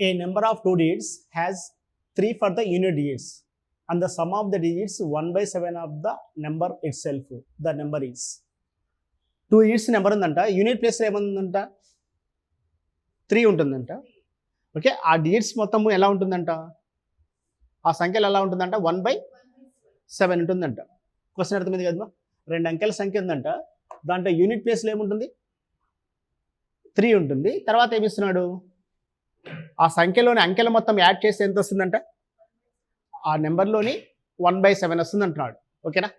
A number of two digits has 3 for the unit digits and the sum of the digits 1/7 of the number itself. The number is 2 digits number ఉందంట, unit place ఏముందంట 3 ఉంటుందంట. Okay, ఆ digits మొత్తము ఎలా ఉంటుందంట, ఆ సంఖ్యలు ఎలా ఉంటుందంట 1/7 ఉంటుందంట. క్వశ్చన్ అర్థమైంది కదమ్మా. 2 అంకెల సంఖ్య ఉందంట, దాంట్లో యూనిట్ ప్లేస్లో ఏముంటుంది 3 ఉంటుంది. తర్వాత ఏమిస్తున్నాడు, ఆ సంఖ్యలోని అంకెల మొత్తం యాడ్ చేస్తే ఎంత వస్తుందంట, ఆ నెంబర్లోని 1/7 వస్తుంది అంటున్నాడు. ఓకేనా,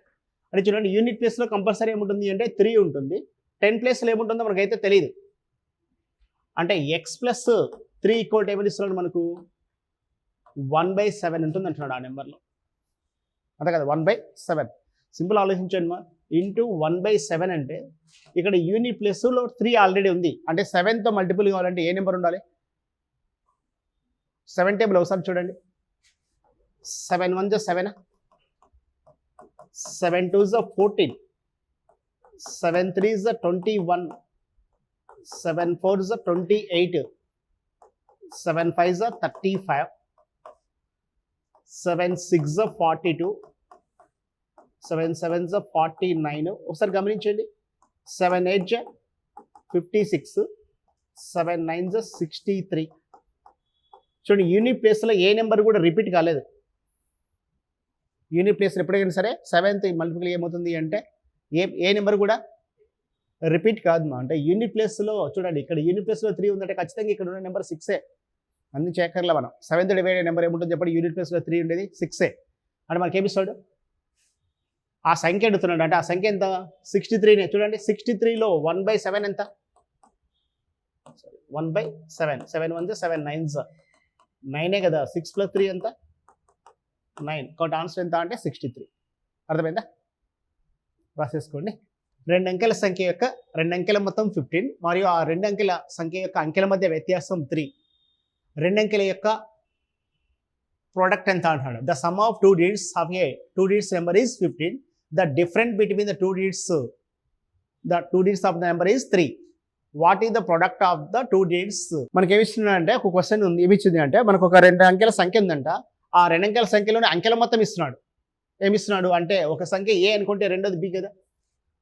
అంటే చూడండి యూనిట్ ప్లేస్లో కంపల్సరీ ఏముంటుంది అంటే 3 ఉంటుంది. 10 ప్లేస్లో ఏముంటుందో మనకైతే తెలియదు. అంటే ఎక్స్ ప్లస్ 3 ఈక్వల్ ఏమని ఇస్తున్నాడు మనకు 1/7 ఉంటుంది అంటున్నాడు ఆ నెంబర్లో. అంతే కదా, 1/7. సింపుల్ ఆలోచించండి మా, ఇంటూ 1/7 అంటే ఇక్కడ యూనిట్ ప్లేస్లో 3 ఆల్రెడీ ఉంది. అంటే 7తో మల్టిపుల్ కావాలంటే ఏ నెంబర్ ఉండాలి, 7 టేబుల్ ఒకసారి చూడండి. 7 1 జ 7, 7 2 జ 14, 7 3 జ 21, 7 4 జ 28, 7 5 జ 35, 7 6 జ 42, 7 7 జ 49. ఒకసారి గమనించండి. 7 8 జ 56, 7 9 జ 63. చూడండి యూనిట్ ప్లేస్లో ఏ నెంబర్ కూడా రిపీట్ కాలేదు. యూనిట్ ప్లేస్లో ఎప్పుడైనా సరే 7th మల్టిపుల్ ఏమవుతుంది అంటే ఏ నెంబర్ కూడా రిపీట్ కాదు మా. అంటే యూనిట్ ప్లేస్లో చూడండి, ఇక్కడ యూనిట్ ప్లేస్లో 3 ఉందంటే ఖచ్చితంగా ఇక్కడ ఉన్న నెంబర్ 6ఏ. అన్ని చేయక్కర్లే మనం. 7th డివైడ్ నెంబర్ ఏముంటుంది చెప్పండి, యూనిట్ ప్లేస్లో 3 ఉండేది 6ఏ. అంటే మనకి ఏమిస్తాడు, ఆ సంఖ్య అడుగుతున్నాడు. అంటే ఆ సంఖ్య ఎంత 63నే. చూడండి 63లో 1/7 ఎంత, 1/7. 7 1 జ 7 9 జ 9ఏ కదా, 6 + 3 ఎంత 9. కాబట్టి ఆన్సర్ ఎంత అంటే 63. అర్థమైందా, రాసేసుకోండి. 2 అంకెల సంఖ్య యొక్క 2 అంకెల మొత్తం 15 మరియు ఆ 2 అంకెల సంఖ్య యొక్క అంకెల మధ్య వ్యత్యాసం 3. 2 అంకెల యొక్క ప్రోడక్ట్ ఎంత అంటున్నాడు. The sum of 2 digits of a 2 digits number is 15. The difference between the 2 digits of the number is 3. What is the product of the 2 digits? మనకి ఏమి ఇస్తున్నాడు అంటే, ఒక క్వశ్చన్ ఉంది, ఏమి ఇచ్చింది అంటే మనకు ఒక 2 అంకెల సంఖ్య ఉందంట. ఆ 2 అంకెల సంఖ్యలోని అంకెల మొత్తం ఇస్తున్నాడు. ఏమి ఇస్తున్నాడు అంటే, ఒక సంఖ్య ఏ అనుకుంటే రెండోది బి కదా,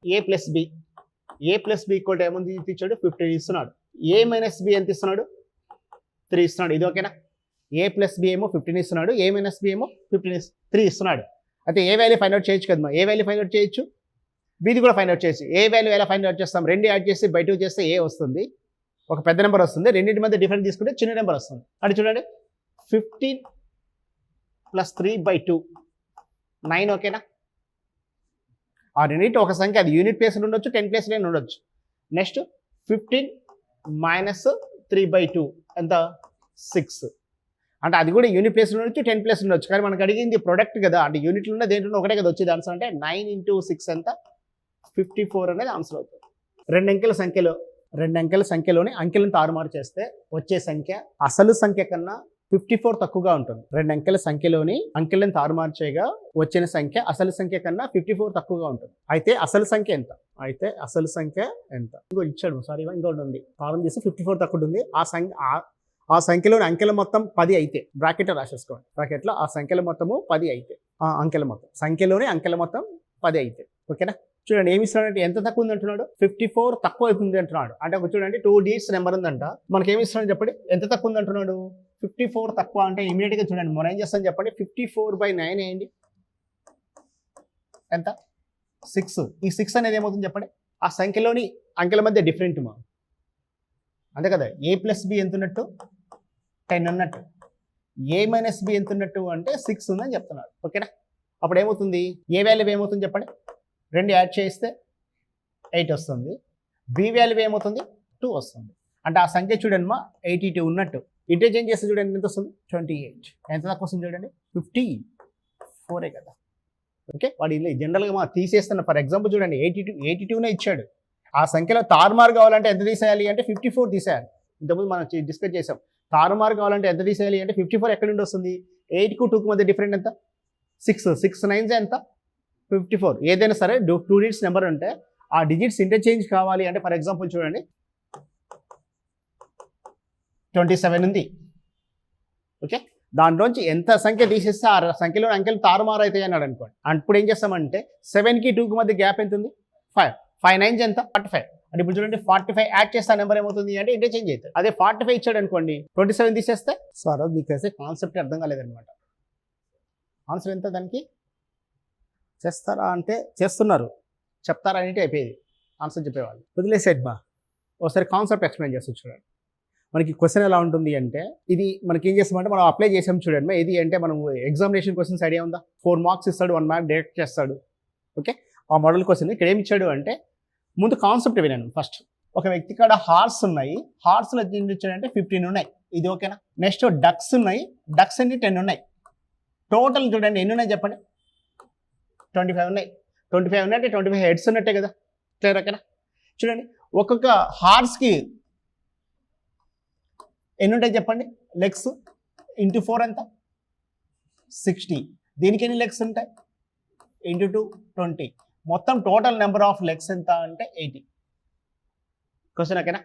a + b. a + b equal ఏముంది ఇచ్చాడు 15 ఇస్తున్నాడు. a - b ఎంత ఇస్తున్నాడు 3 ఇస్తున్నాడు. ఇది ఓకేనా. a + b ఏమో 15 ఇస్తున్నాడు, a - b ఏమో 3 ఇస్తున్నాడు. అయితే ఏ వాల్యూ ఫైండ్ అవుట్ చేయొచ్చు కదా, ఏ వాల్యూ ఫైండ్ అవుట్ చేయొచ్చు, బీది కూడా ఫైండ్ అవుట్ చేయొచ్చు. ఏ వాల్యూ ఎలా ఫైండ్ అవుట్ చేస్తాం, 2 యాడ్ చేసి బై 2 చేస్తే ఏ వస్తుంది, ఒక పెద్ద నెంబర్ వస్తుంది. రెండింటి మధ్య డిఫరెంట్ తీసుకుంటే చిన్న నెంబర్ వస్తుంది. అంటే చూడండి 15 + 3/2 9. ఓకేనా, ఆ రెండింటి ఒక సంఖ్య, అది యూనిట్ ప్లేస్లో ఉండొచ్చు, 10 ప్లేస్లో ఉండొచ్చు. నెక్స్ట్ 15 - 3/2 ఎంత 6. అంటే అది కూడా యూనిట్ ప్లేస్లో ఉండొచ్చు, 10 ప్లేస్లో ఉండొచ్చు. కానీ మనకు అడిగింది ప్రొడక్ట్ కదా, అంటే యూనిట్లో ఉన్న దేంట్లో ఒకటే కదా వచ్చేది ఆన్సర్. అంటే 9 × 6 ఎంత 54 అనేది ఆన్సర్ అవుతుంది. 2 అంకెల సంఖ్యలోని అంకెలను తారుమారు చేస్తే వచ్చే సంఖ్య అసలు సంఖ్య కన్నా 54 తక్కువగా ఉంటుంది. 2 అంకెల సంఖ్యలోని అంకెలను తారుమారు చేయగా వచ్చిన సంఖ్య అసలు సంఖ్య కన్నా 54 తక్కువగా ఉంటుంది. అయితే అసలు సంఖ్య ఎంత, ఇంకో ఇచ్చాడు సారీ, ఇంకోటి ఉంది, తారం చేసి 54 తక్కువ ఉంటుంది. ఆ సంఖ్యలోని అంకెల మొత్తం 10 అయితే బ్రాకెట్లో రాసేసుకోండి. బ్రాకెట్లో ఆ సంఖ్యల మొత్తము 10 అయితే, ఆ అంకెల మొత్తం సంఖ్యలోని అంకెల మొత్తం 10 అయితే. ఓకేనా, చూడండి ఏమి ఇస్తున్నాడు, ఎంత తక్కువ ఉంది అంటున్నాడు, 54 తక్కువ అవుతుంది అంటున్నాడు. అంటే ఒక చూడండి 2 digits నెంబర్ ఉందంట, మనకి ఏమి ఇస్తున్నాడు చెప్పండి, ఎంత తక్కువ ఉంది అంటున్నాడు 54 తక్కువ. అంటే ఇమీడియట్గా చూడండి మనం ఏం చేస్తాం చెప్పండి, 54/9 వేయండి, ఎంత 6. ఈ 6 అనేది ఏమవుతుంది చెప్పండి, ఆ సంఖ్యలోని అంకెల మధ్య డిఫరెంట్ మా, అంతే కదా. a + b ఎంత ఉన్నట్టు 10 అన్నట్టు, a - b ఎంత ఉన్నట్టు అంటే 6 ఉందని చెప్తున్నాడు. ఓకేనా, అప్పుడు ఏమవుతుంది, ఏ వాల్యూ ఏమవుతుంది చెప్పండి, 2 యాడ్ చేస్తే 8 వస్తుంది. బి వాల్యూ ఏమవుతుంది 2 వస్తుంది. అంటే ఆ సంఖ్య చూడండి మా 82 ఉన్నట్టు. ఇంటర్చేంజ్ చేస్తే చూడండి ఎంత వస్తుంది 28. ఎంత తక్కువ వస్తుంది చూడండి 54 కదా. ఓకే, వాడు ఇలా జనరల్గా మా తీసేస్తున్న, ఫర్ ఎగ్జాంపుల్ చూడండి 82నే ఇచ్చాడు. ఆ సంఖ్యలో తారుమారు కావాలంటే ఎంత తీసేయాలి అంటే 54 తీసేయాలి. ఇంతకుముందు మనం డిస్కస్ చేసాం. తారుమారు కావాలంటే ఎంత తీసేయాలి అంటే 54 ఎక్కడి నుండి వస్తుంది, 8కు 2కు మధ్య డిఫరెంట్ ఎంత 6. 6 9 ఎంత 54. ఏదైనా సరే 2 digits నెంబర్ ఉంటే ఆ డిజిట్స్ ఇంటర్చేంజ్ కావాలి అంటే, ఫర్ ఎగ్జాంపుల్ చూడండి 27 ఉంది, ఓకే, దాంట్లోంచి ఎంత సంఖ్య తీసేస్తే ఆ సంఖ్యలో అంకెలు తారుమారు అవుతాయి అన్నాడు అనుకోండి. అప్పుడు ఏం చేస్తామంటే 7కి 2కి మధ్య గ్యాప్ ఎంత ఉంది? 5. 5 9 ఎంత? 45. అంటే ఇప్పుడు చూడండి 45 యాడ్ చేస్తే నెంబర్ ఏమవుతుంది అంటే ఇంటర్చేంజ్ అవుతుంది. అదే 45 ఇచ్చాడు అనుకోండి 27 తీసేస్తే సో ఆ రోజు మీకు అయితే కాన్సెప్ట్ అర్థం కాలేదనమాట. ఆన్సర్ ఎంత దానికి? చేస్తారా అంటే చేస్తున్నారు, చెప్తారా అంటే అయిపోయేది ఆన్సర్ చెప్పేవాళ్ళు. వదిలేసేది బా. ఒకసారి కాన్సెప్ట్ ఎక్స్ప్లెయిన్ చేస్తూ చూడండి. మనకి క్వశ్చన్ ఎలా ఉంటుంది అంటే ఇది మనకి ఏం చేస్తామంటే మనం అప్లై చేసాం చూడండి. ఇది అంటే మనం ఎగ్జామినేషన్ క్వశ్చన్స్ ఐడియా ఉందా? 4 మార్క్స్ ఇస్తాడు, 1 మార్క్ డైరెక్ట్ చేస్తాడు. ఓకే, ఆ మోడల్ క్వశ్చన్ ఇక్కడ ఏమి ఇచ్చాడు అంటే ముందు కాన్సెప్ట్ వినాను ఫస్ట్. ఒక వ్యక్తి కాడ హార్స్ ఉన్నాయి, హార్స్లో ఎన్ని ఇచ్చాడంటే 15 ఉన్నాయి. ఇది ఓకేనా? నెక్స్ట్ డక్స్ ఉన్నాయి, డక్స్ అన్ని 10 ఉన్నాయి. టోటల్ చూడండి ఎన్ని ఉన్నాయి చెప్పండి? 25 ఉన్నాయి. 25 ఉన్నట్టే 25 హెడ్స్ ఉన్నట్టే కదా, క్లియర్ ఓకేనా? చూడండి ఒక్కొక్క హార్స్కి ఎన్ని ఉంటాయి చెప్పండి? లెగ్స్ ఇంటూ 4 ఎంత? 60. దీనికి ఎన్ని లెగ్స్ ఉంటాయి? ఇంటూ 2 20. మొత్తం టోటల్ నెంబర్ ఆఫ్ లెగ్స్ ఎంత అంటే 80. క్వశ్చన్ ఓకేనా?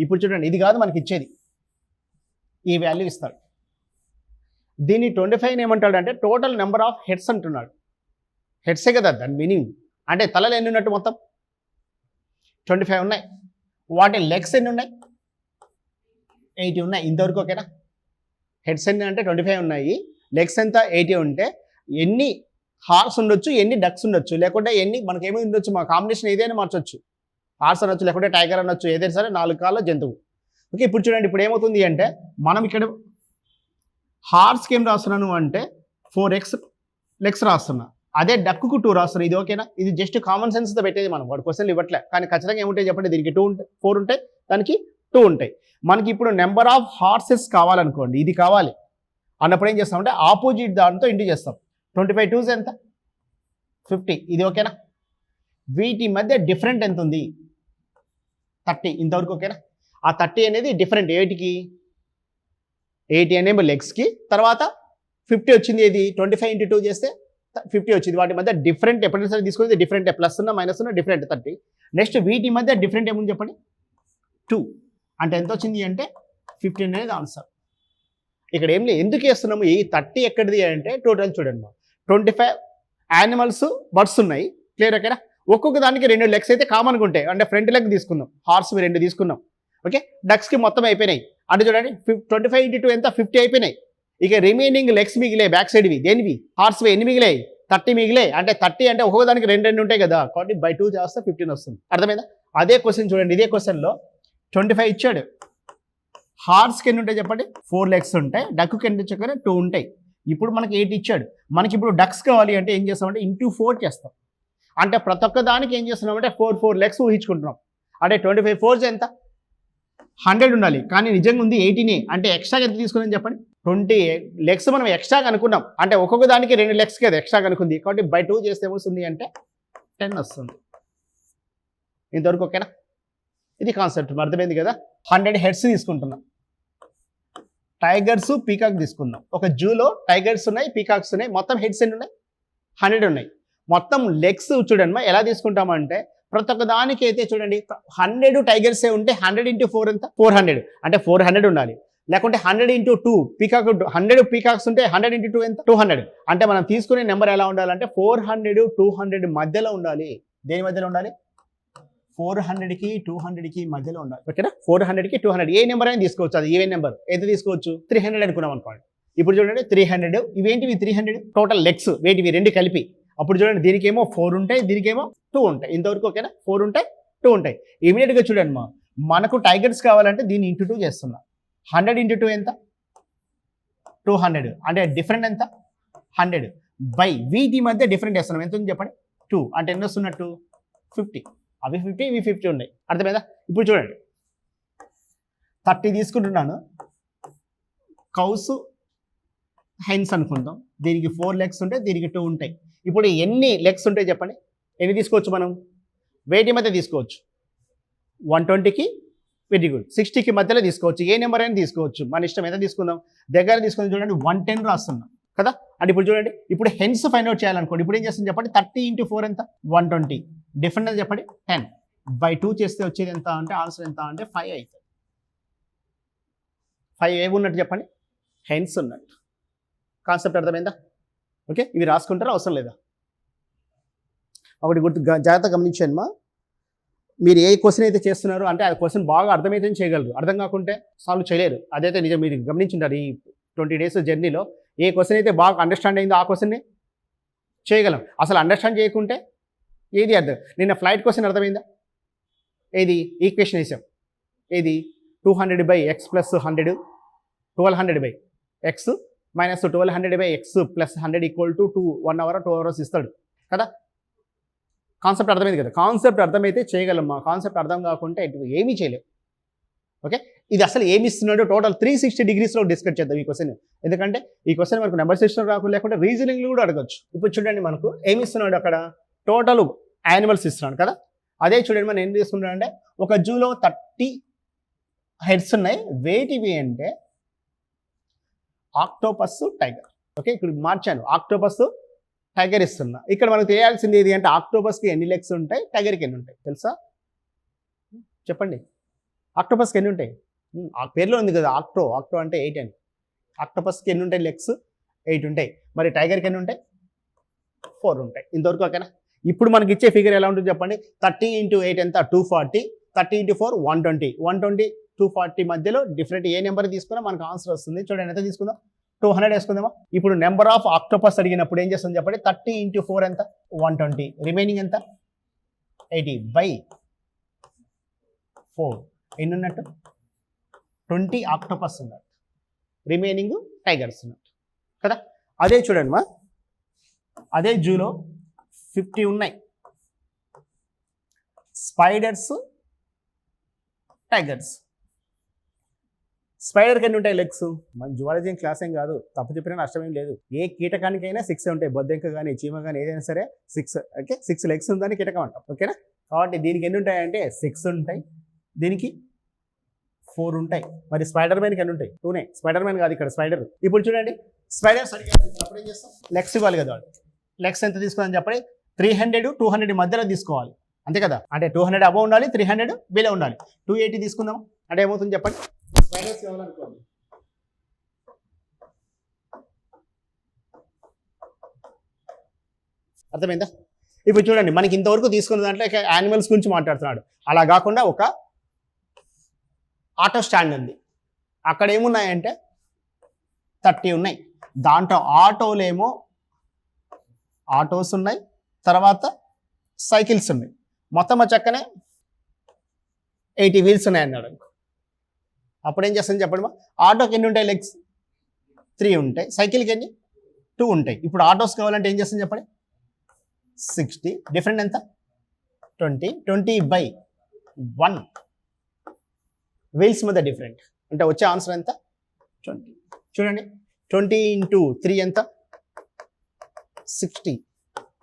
ఇప్పుడు చూడండి ఇది కాదు మనకి ఇచ్చేది, ఈ వాల్యూ ఇస్తాడు. దీన్ని 25 ఏమంటాడు అంటే టోటల్ నెంబర్ ఆఫ్ హెడ్స్ అంటున్నాడు. హెడ్సే కదా దాని మీనింగ్. అంటే తలలు ఎన్ని ఉన్నట్టు మొత్తం 25 ఉన్నాయి. వాటి లెగ్స్ ఎన్ని ఉన్నాయి? 80 ఉన్నాయి. ఇంతవరకు ఓకేనా? హెడ్స్ ఎన్ని అంటే 25 ఉన్నాయి, లెగ్స్ ఎంత 80 ఉంటే ఎన్ని హార్స్ ఉండొచ్చు, ఎన్ని డక్స్ ఉండొచ్చు, లేకుంటే ఎన్ని మనకేమీ ఉండొచ్చు, మా కాంబినేషన్ ఏదైనా మార్చొచ్చు. హార్స్ అనొచ్చు, లేకుంటే టైగర్ అనొచ్చు, ఏదైనా సరే 4 కాళ్ళ జంతువు. ఓకే, ఇప్పుడు చూడండి ఇప్పుడు ఏమవుతుంది అంటే మనం ఇక్కడ హార్స్కి ఏం రాస్తున్నాను అంటే 4x లెగ్స్ రాస్తున్నా, అదే డక్కుకు 2 రాస్తున్నా. ఇది ఓకేనా? ఇది జస్ట్ కామన్ సెన్స్తో పెట్టేది మనం, వాడు క్వశ్చన్లు ఇవ్వట్లే. కానీ ఖచ్చితంగా ఏముంటాయి చెప్పండి? దీనికి 2 ఉంటాయి, 4 ఉంటాయి, దానికి 2 ఉంటాయి. మనకి ఇప్పుడు నెంబర్ ఆఫ్ హార్సెస్ కావాలనుకోండి, ఇది కావాలి అన్నప్పుడు ఏం చేస్తామంటే ఆపోజిట్ దాంతో ఇంటూ చేస్తాం. 25 2s ఎంత? 50. ఇది ఓకేనా? వీటి మధ్య డిఫరెంట్ ఎంత ఉంది? 30. ఇంతవరకు ఓకేనా? ఆ 30 అనేది డిఫరెంట్ 8కి 80 అనేమో లెగ్స్కి, తర్వాత 50 వచ్చింది. ఏది 25 ఇంటూ 2 చేస్తే 50 వచ్చింది. వాటి మధ్య డిఫరెంట్ ఎప్పుడైనా సరే తీసుకునేది డిఫరెంట్, ప్లస్ ఉన్న మైనస్ ఉన్న డిఫరెంట్ 30. నెక్స్ట్ వీటి మధ్య డిఫరెంట్ ఏముంది చెప్పండి? 2. అంటే ఎంత వచ్చింది అంటే 15 అనేది ఆన్సర్. ఇక్కడ ఏం లేదు, ఎందుకు వేస్తున్నాము? ఈ 30 ఎక్కడిది అంటే టోటల్ చూడండి 25 యానిమల్స్ బర్డ్స్ ఉన్నాయి, క్లియర్ ఓకేనా? ఒక్కొక్క దానికి 2 లెగ్స్ అయితే కామన్గా ఉంటాయి. అంటే ఫ్రంట్ లెగ్ తీసుకుందాం, హార్స్ 2 తీసుకున్నాం. ఓకే, డక్స్కి మొత్తం అయిపోయినాయి. అంటే చూడండి 25 ఇంటూ 2 ఎంత? 50 అయిపోయినాయి. ఇక రిమైనింగ్ లెగ్స్ మిగిలే బ్యాక్ సైడ్వి, దేనివి? హార్స్వి ఎన్ని మిగిలాయి? 30 మిగిలే. అంటే 30 అంటే ఒక్కొక్క దానికి 2 ఉంటాయి కదా, కాబట్టి బై 2 చేస్తే 15 వస్తుంది. అర్థమైందా? అదే క్వశ్చన్ చూడండి, ఇదే క్వశ్చన్లో 25 ఇచ్చాడు, హార్స్కి ఎన్ని ఉంటాయి చెప్పండి? 4 లెగ్స్ ఉంటాయి, డక్కి ఎన్ని చెప్పగానే 2 ఉంటాయి. ఇప్పుడు మనకి 8 ఇచ్చాడు. మనకి ఇప్పుడు డక్స్ కావాలి అంటే ఏం చేస్తామంటే ఇంటూ 4 చేస్తాం. అంటే ప్రతి ఒక్క దానికి ఏం చేస్తున్నామంటే 4 లెగ్స్ ఊహించుకుంటున్నాం. అంటే 25 4s ఎంత? 100 ఉండాలి, కానీ నిజంగా ఉంది 80నే. అంటే ఎక్స్ట్రాగా ఎంత తీసుకుందని చెప్పండి? 20 లెగ్స్ మనం ఎక్స్ట్రాగా అనుకున్నాం. అంటే ఒక్కొక్క దానికి 2 లెగ్స్ కదా ఎక్స్ట్రాగా అనుకుంది, కాబట్టి బై 2 చేస్తే ఏమొస్తుంది అంటే 10 వస్తుంది. ఇంతవరకు ఓకేనా? ఇది కాన్సెప్ట్ అర్థమైంది కదా? 100 హెడ్స్ తీసుకుంటున్నాం. టైగర్స్ పీకాక్ తీసుకుందాం. ఒక జూలో టైగర్స్ ఉన్నాయి, పీకాక్స్ ఉన్నాయి, మొత్తం హెడ్స్ ఎన్ని ఉన్నాయి? 100 ఉన్నాయి. మొత్తం లెగ్స్ చూడండి ఎలా తీసుకుంటామంటే ప్రతి ఒక్క దానికి అయితే చూడండి 100 టైగర్సే ఉంటే 100 ఇంటూ 4 ఎంత? 400. అంటే 400 ఉండాలి. లేకుంటే 100 ఇంటూ 2 పీకాక్ 100 పీకాక్స్ ఉంటే 100 ఇంటూ 2 ఎంత? 200. అంటే మనం తీసుకునే నెంబర్ ఎలా ఉండాలంటే 400 200 మధ్యలో ఉండాలి. దేని మధ్యలో ఉండాలి? 400కి 200కి మధ్యలో ఉండాలి. ఓకేనా? 400కి 200 ఏ నెంబర్ అయినా తీసుకోవచ్చు, అది ఈవెన్ నెంబర్. ఎంత తీసుకోవచ్చు? 300 అనుకున్నాం అనుకోండి. ఇప్పుడు చూడండి 300, ఇవేంటివి 300 టోటల్ లెగ్స్ వేటివి 2 కలిపి. అప్పుడు చూడండి దీనికేమో 4 ఉంటాయి, దీనికేమో 2 ఉంటాయి. ఇంతవరకు ఓకేనా? 4 ఉంటాయి, 2 ఉంటాయి. ఇమీడియట్గా చూడండి మనకు టైగర్స్ కావాలంటే దీన్ని ఇంటూ 2 చేస్తున్నాం. 100 ఇంటూ 2 ఎంత? 200. అంటే డిఫరెంట్ ఎంత? 100 బై వీటి మధ్య డిఫరెంట్ వేస్తున్నాం. ఎంత ఉంది చెప్పండి? 2. అంటే ఎన్ని వస్తున్నట్టు? 50. అవి 50 ఇవి 50 ఉన్నాయి. అర్థమైందా? ఇప్పుడు చూడండి 30 తీసుకుంటున్నాను. కౌస్ హెన్స్ అనుకుందాం. దీనికి 4 లెగ్స్ ఉంటాయి, దీనికి 2 ఉంటాయి. ఇప్పుడు ఎన్ని లెగ్స్ ఉంటాయి చెప్పండి? ఎన్ని తీసుకోవచ్చు మనం? వేటి మధ్య తీసుకోవచ్చు? 120కి వెరీ గుడ్ 60కి మధ్యలో తీసుకోవచ్చు. ఏ నెంబర్ అయినా తీసుకోవచ్చు, మన ఇష్టం. ఎంత తీసుకుందాం? దగ్గర తీసుకుందాం. చూడండి 110 రాస్తున్నాం కదా. అంటే ఇప్పుడు చూడండి ఇప్పుడు హెన్స్ ఫైండ్ అవుట్ చేయాలనుకోండి. ఇప్పుడు ఏం చేస్తుంది చెప్పండి? 30 ఇంటూ 4 ఎంత? 120. డిఫరెంట్ అని చెప్పండి 10 బై 2 చేస్తే వచ్చేది ఎంత అంటే ఆన్సర్ ఎంత అంటే 5 అవుతుంది. 5 ఏమి ఉన్నట్టు చెప్పండి? హెన్స్ ఉన్నట్టు. కాన్సెప్ట్ అర్థమైందా? ఓకే, ఇవి రాసుకుంటారా అవసరం లేదా? ఒకటి గుర్తు జాగ్రత్తగా గమనించండి మా, మీరు ఏ క్వశ్చన్ అయితే చేస్తున్నారో అంటే ఆ క్వశ్చన్ బాగా అర్థమైతే చేయగలరు, అర్థం కాకుంటే సాల్వ్ చేయలేరు. అదైతే నిజం, మీరు గమనించుంటారు ఈ 20 days జర్నీలో. ఏ క్వశ్చన్ అయితే బాగా అండర్స్టాండ్ అయిందో ఆ క్వశ్చన్ని చేయగలం. అసలు అండర్స్టాండ్ చేయకుంటే ఏది అర్థం. నిన్న ఫ్లైట్ క్వశ్చన్ అర్థమైందా? ఏది ఈక్వేషన్ వేసాం, ఏది 200/x + 100, 1200/x - 1200/x + 100 = 1 hour 2 hours ఇస్తాడు కదా. కాన్సెప్ట్ అర్థమైంది కదా. కాన్సెప్ట్ అర్థమైతే చేయగలం, మా కాన్సెప్ట్ అర్థం కాకుంటే ఏమీ చేయలేం. ఓకే, ఇది అసలు ఏమి ఇస్తున్నాడో టోటల్ 360 degreesలో డిస్కస్ చేద్దాం ఈ క్వశ్చన్. ఎందుకంటే ఈ క్వశ్చన్ మనకు నెంబర్ సిస్టమ్ రాకుండా లేకుంటే రీజనింగ్లు కూడా అడగచ్చు. ఇప్పుడు చూడండి, మనకు ఏమి ఇస్తున్నాడు అక్కడ, టోటల్ యానిమల్స్ ఇస్తున్నాడు కదా. అదే చూడండి మనం ఏం తీసుకుంటాం అంటే, ఒక జూలో 30 హెడ్స్ ఉన్నాయి, వేటివి అంటే ఆక్టోపస్, టైగర్. ఓకే, ఇక్కడ మార్చాను, ఆక్టోపస్ టైగర్ ఇస్తున్నా. ఇక్కడ మనకు తెలియాల్సింది ఏది అంటే ఆక్టోపస్కి ఎన్ని లెగ్స్ ఉంటాయి, టైగర్కి ఎన్ని ఉంటాయి తెలుసా? చెప్పండి. ఆక్టోపస్కి ఎన్ని ఉంటాయి? ఆ పేరులో ఉంది కదా ఆక్టో అంటే 8 అని. ఆక్టోపస్కి ఎన్ని ఉంటాయి లెగ్స్? 8 ఉంటాయి. మరి టైగర్కి ఎన్ని ఉంటాయి? 4 ఉంటాయి. ఇంతవరకు ఓకేనా? ఇప్పుడు మనకి ఇచ్చే ఫిగర్ ఎలా ఉంటుంది చెప్పండి. 30 × 8 ఎంత? 240. 30 × 4 120. 120 240 మధ్యలో డిఫరెంట్ ఏ నెంబర్ తీసుకున్నా మనకు ఆన్సర్ వస్తుంది. చూడండి, ఎంత తీసుకుందాం? 200 వేసుకుందామా? ఇప్పుడు నెంబర్ ఆఫ్ ఆక్టోపస్ అడిగినప్పుడు ఏం చేస్తుంది చెప్పండి. 30 × 4 ఎంత? 120. రిమైనింగ్ ఎంత? 80/4. ఎన్ని ఉన్నట్టు? 20 ఆక్టోపస్ ఉన్నట్టు, రిమైనింగ్ టైగర్స్ ఉన్నట్టు కదా. అదే చూడండి మా, అదే జూలో 50 ఉన్నాయి స్పైడర్స్, టైగర్స్. స్పైడర్కి ఎన్ని ఉంటాయి లెగ్స్? మన జువాలజీ క్లాస్ ఏం కాదు, తప్పు చెప్పినా నష్టం ఏం లేదు. ఏ కీటకానికైనా 6 ఉంటాయి, బొద్దెంక కానీ చీమ కానీ ఏదైనా సరే 6. ఓకే, 6 లెగ్స్ ఉందని కీటకం అంటాం. ఓకేనా? కాబట్టి దీనికి ఎన్ని ఉంటాయంటే 6 ఉంటాయి, దీనికి 4 ఉంటాయి. మరి స్పైడర్ మ్యాన్కి ఎన్ని ఉంటాయి? 2నే. స్పైడర్ మ్యాన్ కాదు ఇక్కడ స్పైడర్. ఇప్పుడు చూడండి, స్పైడర్స్ అప్పుడు ఏం చేస్తాం, లెగ్స్ ఇవ్వాలి కదా. లెగ్స్ ఎంత తీసుకోవాలని చెప్పండి. 300 200 మధ్యలో తీసుకోవాలి, అంతే కదా. అంటే 200 అబవ్ ఉండాలి, 300 బిలో ఉండాలి. 280 తీసుకుందాం అంటే ఏమవుతుంది చెప్పండి. స్పైడర్స్ కావాలనుకోండి, అర్థమైందా? ఇప్పుడు చూడండి, మనకి ఇంతవరకు తీసుకున్న దాంట్లో యానిమల్స్ గురించి మాట్లాడుతున్నాడు. అలా కాకుండా ఒక ఆటో స్టాండ్ ఉంది, అక్కడ ఏమున్నాయంటే 30 ఉన్నాయి. దాంట్లో ఆటోస్ ఉన్నాయి, తర్వాత సైకిల్స్ ఉన్నాయి. మొత్తం చక్కనే 80 వీల్స్ ఉన్నాయి అన్నాడు. అప్పుడు ఏం చేస్తాను చెప్పండి. ఆటోకి ఎన్ని ఉంటాయి లెగ్స్? 3 ఉంటాయి. సైకిల్కి ఎన్ని? 2 ఉంటాయి. ఇప్పుడు ఆటోస్ కావాలంటే ఏం చేస్తాను చెప్పండి. 60 డిఫరెంట్ ఎంత? 20/1 వీల్స్ మధ్య డిఫరెంట్ అంటే వచ్చే ఆన్సర్ ఎంత? 20. చూడండి, 20 × 3 ఎంత? 60.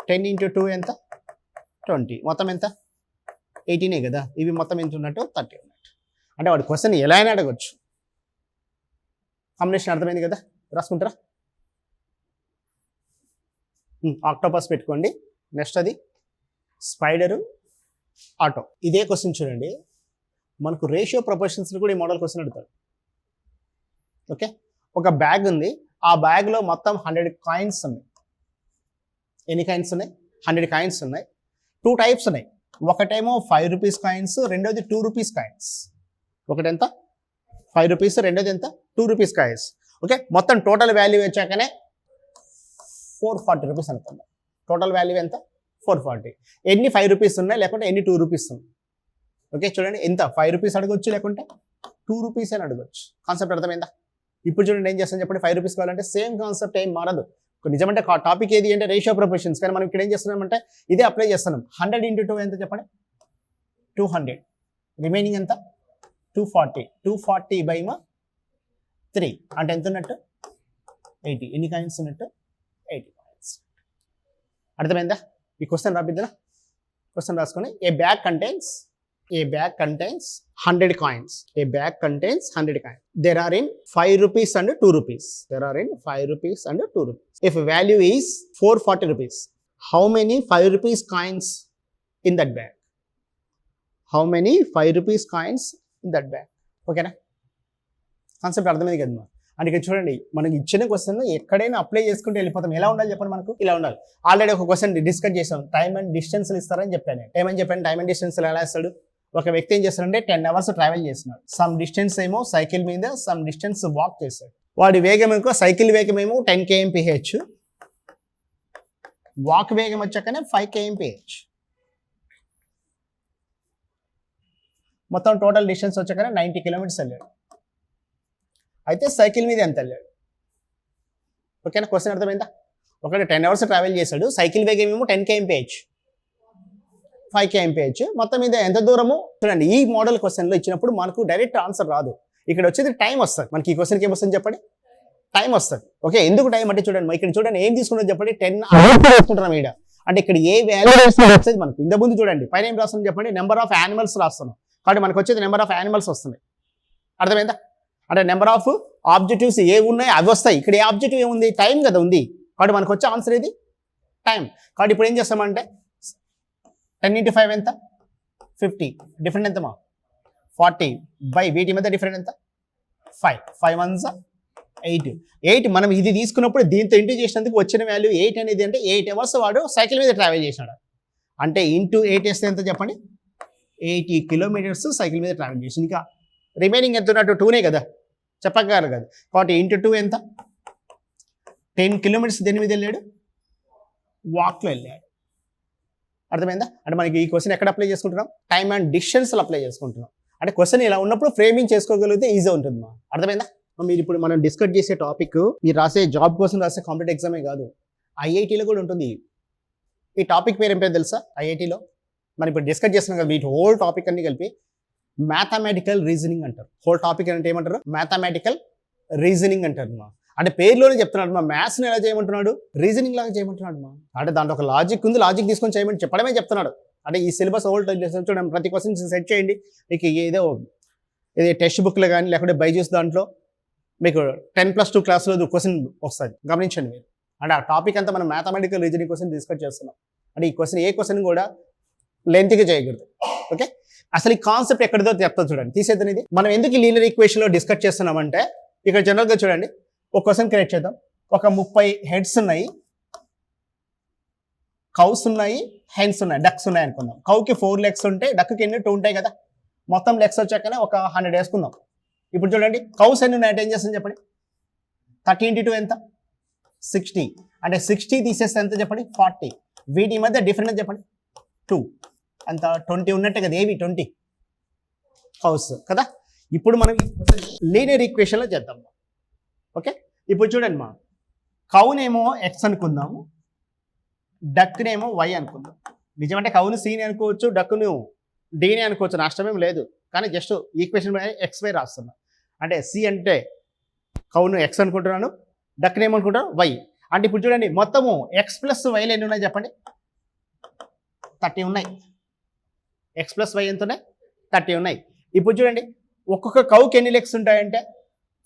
10 × 2 ఎంత? 20. మొత్తం ఎంత? 18 కదా. ఇవి మొత్తం ఎంత ఉన్నట్టు? 30 ఉన్నట్టు. అంటే వాడు క్వశ్చన్ ఎలా అయినా అడగచ్చు. కాంబినేషన్ అర్థమైంది కదా. రాసుకుంటారా? ఆక్టోపస్ పెట్టుకోండి. నెక్స్ట్ అది స్పైడరు, ఆటో. ఇదే క్వశ్చన్ చూడండి, మనకు రేషియో ప్రపోర్షన్స్ని కూడా ఈ మోడల్ క్వశ్చన్ అడుగుతాడు. ఓకే, ఒక బ్యాగ్ ఉంది, ఆ బ్యాగ్లో మొత్తం 100 కాయిన్స్ ఉన్నాయి. ఎన్ని కాయిన్స్ ఉన్నాయి? 100 కాయిన్స్ ఉన్నాయి. 2 టైప్స్ ఉన్నాయి. ఒకటేమో 5 రూపీస్ కాయిన్స్, రెండోది 2 రూపీస్ కాయిన్స్. ఒకటి ఎంత? 5 రూపీస్, రెండోది ఎంత? 2 రూపీస్ కాయిన్స్. ఓకే, మొత్తం టోటల్ వాల్యూ వచ్చాకనే 440 రూపీస్ అనుకుందాం. టోటల్ వాల్యూ ఎంత? 440. ఎన్ని 5 రూపీస్ ఉన్నాయి, లేకుంటే ఎన్ని 2 రూపీస్ ఉన్నాయి? ఓకే, చూడండి, ఎంత 5 రూపీస్ అడగొచ్చు, లేకుంటే 2 రూపీస్ అని అడగొచ్చు. కాన్సెప్ట్ అర్థమైందా? ఇప్పుడు చూడండి ఏం చేస్తాను చెప్పండి. 5 రూపీస్ కావాలంటే సేమ్ కాన్సెప్ట్ ఏం మారదు. నిజమంటే టాపిక్ ఏది అంటే రేషియో ప్రపోర్షన్స్, కానీ మనం ఇక్కడ ఏం చేస్తున్నామంటే ఇదే అప్లై చేస్తున్నాం. 100 × 2 ఎంత చెప్పండి? 200. రిమైనింగ్ ఎంత? 240. 240/3 అంటే ఎంత ఉన్నట్టు? 80. ఎన్ని కాయిన్స్ ఉన్నట్టు? 80 కాయిన్స్. అర్థమైందా? ఈ క్వశ్చన్ రాపిద్దా? క్వశ్చన్ రాసుకొని, ఏ bag contains 100 coins. A bag contains 100 coins. There are in 5 rupees and 2 rupees. There are in 5 rupees and 2 rupees. If value is 440 rupees, how many 5 rupees coins in that bag? How many 5 rupees coins in that bag? Okay na? Concept అర్థమైంది కదా. And ఇక్కడ చూడండి మనకి ఇచ్చిన question ఎక్కడైనా apply చేసుకుంటే వెళ్ళిపోతాం. ఎలా ఉండాలి చెప్పండి, మనకు ఇలా ఉండాలి. ఆల్రెడీ ఒక క్వశ్చన్ డిస్కస్ చేసాం, టైమ్ అండ్ డిస్టెన్స్ ఇస్తారని చెప్పాను. ఏమని చెప్పాను, టైమ్ అండ్ డిస్టెన్స్ ఎలా ఇస్తాడు, ఒక వ్యక్తి ఏం చేస్తాడంటే 10 hours ట్రావెల్ చేస్తున్నాడు. సమ్ డిస్టెన్స్ ఏమో సైకిల్ మీద, సమ్ డిస్టెన్స్ వాక్ చేస్తాడు. వాడి వేగం ఏమో సైకిల్ వేగం ఏమో 10 kmph, వాక్ వేగం వచ్చాకనే 5 kmph. మొత్తం టోటల్ డిస్టెన్స్ వచ్చాకనే 90 kilometers వెళ్ళాడు. అయితే సైకిల్ మీద ఎంత వెళ్ళాడు? ఓకేనా, క్వశ్చన్ అర్థమైందా? ఒకటి 10 hours ట్రావెల్ చేశాడు, సైకిల్ వేగం ఏమో 10 kmph, 5 kmph, మొత్తం మీద ఎంత దూరము చూడండి. ఈ మోడల్ క్వశ్చన్లో ఇచ్చినప్పుడు మనకు డైరెక్ట్ ఆన్సర్ రాదు. ఇక్కడ వచ్చేది టైం వస్తుంది. మనకి ఈ క్వశ్చన్కి ఏమొస్తుంది చెప్పండి, టైం వస్తుంది. ఓకే, ఎందుకు టైం అంటే చూడండి, ఇక్కడ చూడండి ఏం తీసుకుంటాం చెప్పండి, 10 hours తీసుకుంటున్నాం ఇక్కడ. అంటే ఇక్కడ ఏ వాల్యూ వస్తుంది మనకు. ఇంత ముందు చూడండి పైన ఏం రాస్తున్నాం చెప్పండి, నెంబర్ ఆఫ్ యానిమల్స్ రాస్తున్నాం. కాబట్టి మనకు వచ్చేది నెంబర్ ఆఫ్ యానిమల్స్ వస్తుంది. అర్థమైందా? అంటే నెంబర్ ఆఫ్ ఆబ్జెక్టివ్స్ ఏ ఉన్నాయి అవి వస్తాయి. ఇక్కడ ఏ ఆబ్జెక్టివ్ ఏముంది, టైం కదా ఉంది. కాబట్టి మనకు వచ్చే ఆన్సర్ ఏది, టైం. కాబట్టి ఇప్పుడు ఏం చేస్తామంటే 10 into 5 ఎంత, 50. డిఫరెంట్ ఎంతమా, 40 బై వీటి మధ్య డిఫరెంట్ ఎంత, 5. 5 ones 8. మనం ఇది తీసుకున్నప్పుడు దీంతో ఇంటూ చేసినందుకు వచ్చిన వాల్యూ 8 అనేది. అంటే 8 hours వాడు సైకిల్ మీద ట్రావెల్ చేసినాడు. అంటే ఇంటూ 8 వేస్తే ఎంత చెప్పండి, 80 kilometers సైకిల్ మీద ట్రావెల్ చేసింది. ఇంకా రిమైనింగ్ ఎంత ఉన్నట్టు 2నే కదా, చెప్పగలరు కదా. కాబట్టి ఇంటూ 2 ఎంత, 10 kilometers దేని మీద వెళ్ళాడు, వాక్లో వెళ్ళాడు. అర్థమైందా? అంటే మనకి ఈ క్వశ్చన్ ఎక్కడ అప్లై చేసుకుంటున్నాం, టైమ్ అండ్ డిస్టెన్స్లో అప్లై చేసుకుంటున్నాం. అంటే క్వశ్చన్ ఇలా ఉన్నప్పుడు ఫ్రేమింగ్ చేసుకోగలిగితే ఈజీ ఉంటుంది. అర్థమైందా? మీరు ఇప్పుడు మనం డిస్కస్ చేసే టాపిక్ మీరు రాసే జాబ్ కోసం రాసే కాంపిటేటివ్ ఎగ్జామే కాదు, ఐఐటీలో కూడా ఉంటుంది. ఈ టాపిక్ పేరు ఏం పేరు తెలుసా, ఐఐటీలో మనం ఇప్పుడు డిస్కస్ చేస్తున్నాం కదా, వీటి హోల్ టాపిక్ అన్ని కలిపి మ్యాథమెటికల్ రీజనింగ్ అంటారు. హోల్ టాపిక్ అంటే ఏమంటారు, మ్యాథమెటికల్ రీజనింగ్ అంటారు. అంటే పేరులోనే చెప్తున్నాడు, మా మ్యాథ్స్ని ఎలా చేయమంటున్నాడు, రీజనింగ్ లాగా చేయమంటున్నాడు. అంటే దాంట్లో ఒక లాజిక్ ఉంది, లాజిక్ తీసుకొని చేయమని చెప్పడమే చెప్తున్నాడు. అంటే ఈ సిలబస్ హోల్ చూడండి, ప్రతి క్వశ్చన్ సెట్ చేయండి, మీకు ఏదో టెక్స్ట్ బుక్లో కానీ లేకుంటే బైజూస్ దాంట్లో మీకు 10+2 క్లాస్లో క్వశ్చన్ వస్తుంది, గమనించండి మీరు. అంటే ఆ టాపిక్ అంతా మనం మ్యాథమెటికల్ రీజనింగ్ క్వశ్చన్ డిస్కస్ చేస్తున్నాం. అంటే ఈ క్వశ్చన్ ఏ క్వశ్చన్ కూడా లెంత్గా చేయకూడదు. ఓకే, అసలు ఈ కాన్సెప్ట్ ఎక్కడిదో చెప్తాను చూడండి, తీసేద్దాం. ఇది మనం ఎందుకు లీనియర్ ఈక్వేషన్లో డిస్కస్ చేస్తున్నామంటే, ఇక్కడ జనరల్గా చూడండి ఒక క్వశ్చన్ క్రియేట్ చేద్దాం. ఒక 30 హెడ్స్ ఉన్నాయి, కౌస్ ఉన్నాయి, హెన్స్ ఉన్నాయి, డక్స్ ఉన్నాయి అనుకుందాం. కౌకి 4 legs ఉంటాయి, డక్కి ఎన్ని 2 ఉంటాయి కదా. మొత్తం లెగ్స్ వచ్చాకనే ఒక 100 వేసుకుందాం. ఇప్పుడు చూడండి కౌస్ ఎన్ని ఉన్నాయి, ఏం చేస్తాను చెప్పండి, 30 into 2 ఎంత, 60. అంటే 60 తీసేస్తే ఎంత చెప్పండి, 40. వీటి మధ్య డిఫరెన్స్ చెప్పండి, 2. అంత 20 ఉన్నట్టే కదా, ఏవి 20 కౌస్ కదా. ఇప్పుడు మనం లీనియర్ ఈక్వేషన్లో చేద్దాం. ఓకే, ఇప్పుడు చూడండి మా కౌనేమో ఎక్స్ అనుకుందాము, డక్నేమో వై అనుకుందాం. నిజమంటే కౌను సీని అనుకోవచ్చు, డక్కును డీని అనుకోవచ్చు, నష్టమేం లేదు. కానీ జస్ట్ ఈక్వేషన్ XY రాస్తున్నాం. అంటే సి అంటే కౌను ఎక్స్ అనుకుంటున్నాను, డక్నేమో అనుకుంటాను వై. అంటే ఇప్పుడు చూడండి మొత్తము ఎక్స్ ప్లస్ వైలు ఎన్ని ఉన్నాయి చెప్పండి, 30 ఉన్నాయి. ఎక్స్ ప్లస్ వై ఎంత ఉన్నాయి, 30 ఉన్నాయి. ఇప్పుడు చూడండి ఒక్కొక్క కౌకి ఎన్ని లెగ్స్ ఉంటాయంటే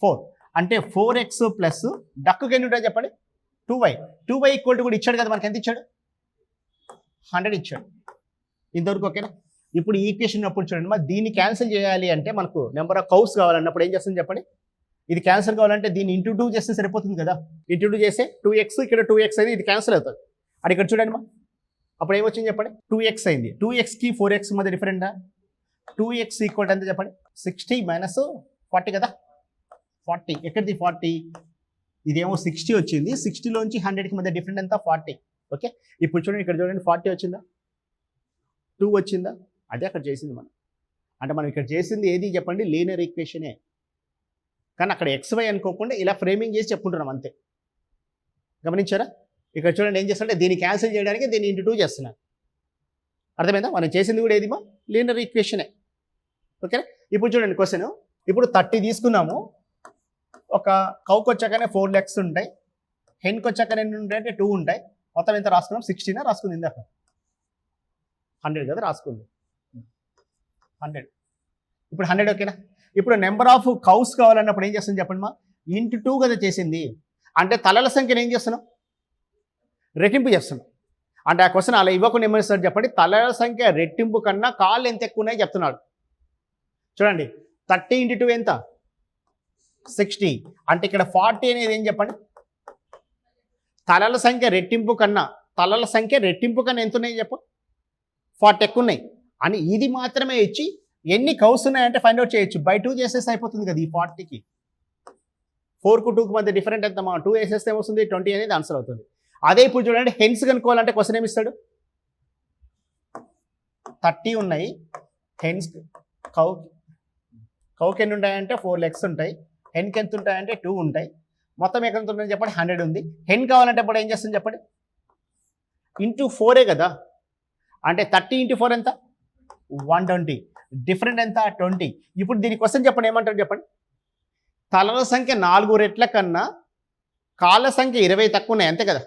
4. అంటే 4x ప్లస్ డక్కుకి ఎన్ని ఉంటాయి చెప్పండి, 2y. 2y ఈక్వల్ టు కూడా ఇచ్చాడు కదా, మనకి ఎంత ఇచ్చాడు, 100 ఇచ్చాడు. ఇంతవరకు ఓకేనా. ఇప్పుడు ఈ ఈక్వేషన్ అప్పుడు చూడండి, మరి దీన్ని క్యాన్సిల్ చేయాలి అంటే మనకు నెంబర్ ఆఫ్ కౌస్ కావాలన్నప్పుడు ఏం చేస్తుంది చెప్పండి, ఇది క్యాన్సిల్ కావాలంటే దీన్ని ఇంటూ 2 చేస్తే సరిపోతుంది కదా. ఇంటూ 2 చేస్తే 2x, ఇక్కడ 2x అయింది, ఇది క్యాన్సిల్ అవుతుంది. అది ఇక్కడ చూడండి మా అప్పుడు ఏమొచ్చింది చెప్పండి, 2x అయింది. 2xకి 4x మధ్య డిఫరెంటా, 2x ఈక్వల్ ఎంత చెప్పండి, 60 మైనస్ 40 కదా, 40. ఎక్కడిది 40, ఇదేమో 60 వచ్చింది, 60లోంచి 100కి మధ్య డిఫరెంట్ ఎంత, 40. ఓకే, ఇప్పుడు చూడండి ఇక్కడ చూడండి 40 వచ్చిందా, 2 వచ్చిందా, అదే అక్కడ చేసింది మనం. అంటే మనం ఇక్కడ చేసింది ఏది చెప్పండి, లీనియర్ ఈక్వేషనే. కానీ అక్కడ XY అనుకోకుండా ఇలా ఫ్రేమింగ్ చేసి చెప్పుకుంటున్నాం అంతే. గమనించారా? ఇక్కడ చూడండి ఏం చేస్తుంటే దీన్ని క్యాన్సిల్ చేయడానికి దీన్ని ఇంటూ 2 చేస్తున్నాను. అర్థమైందా? మనం చేసింది కూడా ఏది మా లీనియర్ ఈక్వేషనే. ఓకేనా. ఇప్పుడు చూడండి క్వశ్చన్, ఇప్పుడు 30 తీసుకున్నాము, ఒక కౌకి వచ్చాకనే 4 legs ఉంటాయి, హెన్కి వచ్చాకనే ఎన్ని ఉంటాయి అంటే 2 ఉంటాయి. మొత్తం ఎంత రాసుకున్నాం, 16 రాసుకుంది, ఇందాక 100 కదా రాసుకుంది, 100. ఇప్పుడు 100 ఓకేనా. ఇప్పుడు నెంబర్ ఆఫ్ కౌస్ కావాలన్నప్పుడు ఏం చేస్తుంది చెప్పండి మా, ఇంటూ 2 కదా చేసింది. అంటే తలల సంఖ్యను ఏం చేస్తున్నాం, రెట్టింపు చేస్తున్నాం. అంటే ఆ క్వశ్చన్ అలా ఇవ్వకుండా ఏమనిస్తాడు చెప్పండి, తలల సంఖ్య రెట్టింపు కన్నా కాళ్ళు ఎంత ఎక్కువ ఉన్నాయో చెప్తున్నాడు. చూడండి 30 into 2 ఎంత, 60 అంటే ఇక్కడ 40 అనేది ఏం చెప్పండి, తలల సంఖ్య రెట్టింపు కన్నా ఎంత ఉన్నాయి చెప్పు, 40 ఎక్కువ ఉన్నాయి అని ఇది మాత్రమే ఇచ్చి ఎన్ని కౌస్ ఉన్నాయంటే ఫైండ్ అవుట్ చేయొచ్చు. బై 2 చేసేస్తే అయిపోతుంది కదా. ఈ 40కి 4కు 2కు మధ్య డిఫరెంట్ ఎంత, 2 వేసేస్తే ఏమొస్తుంది, 20 అనేది ఆన్సర్ అవుతుంది. అదే ఇప్పుడు చూడండి హెన్స్ కనుక్కోవాలంటే క్వశ్చన్ ఏమి ఇస్తాడు, 30 ఉన్నాయి హెన్స్, కౌకి ఎన్ని ఉంటాయంటే 4 లెగ్స్ ఉంటాయి, హెన్కి ఎంత ఉంటాయంటే 2 ఉంటాయి, మొత్తం ఎక్కడ ఉంటుందని చెప్పండి 100 ఉంది. హెన్ కావాలంటే ఇప్పుడు ఏం చేస్తుంది చెప్పండి, ఇంటూ 4 కదా, అంటే 30 × 4 ఎంత 120, డిఫరెంట్ ఎంత 20. ఇప్పుడు దీని క్వశ్చన్ చెప్పండి ఏమంటారు చెప్పండి, తలల సంఖ్య 4 రెట్ల కన్నా కాళ్ళ సంఖ్య 20 తక్కువ ఉన్నాయి అంతే కదా.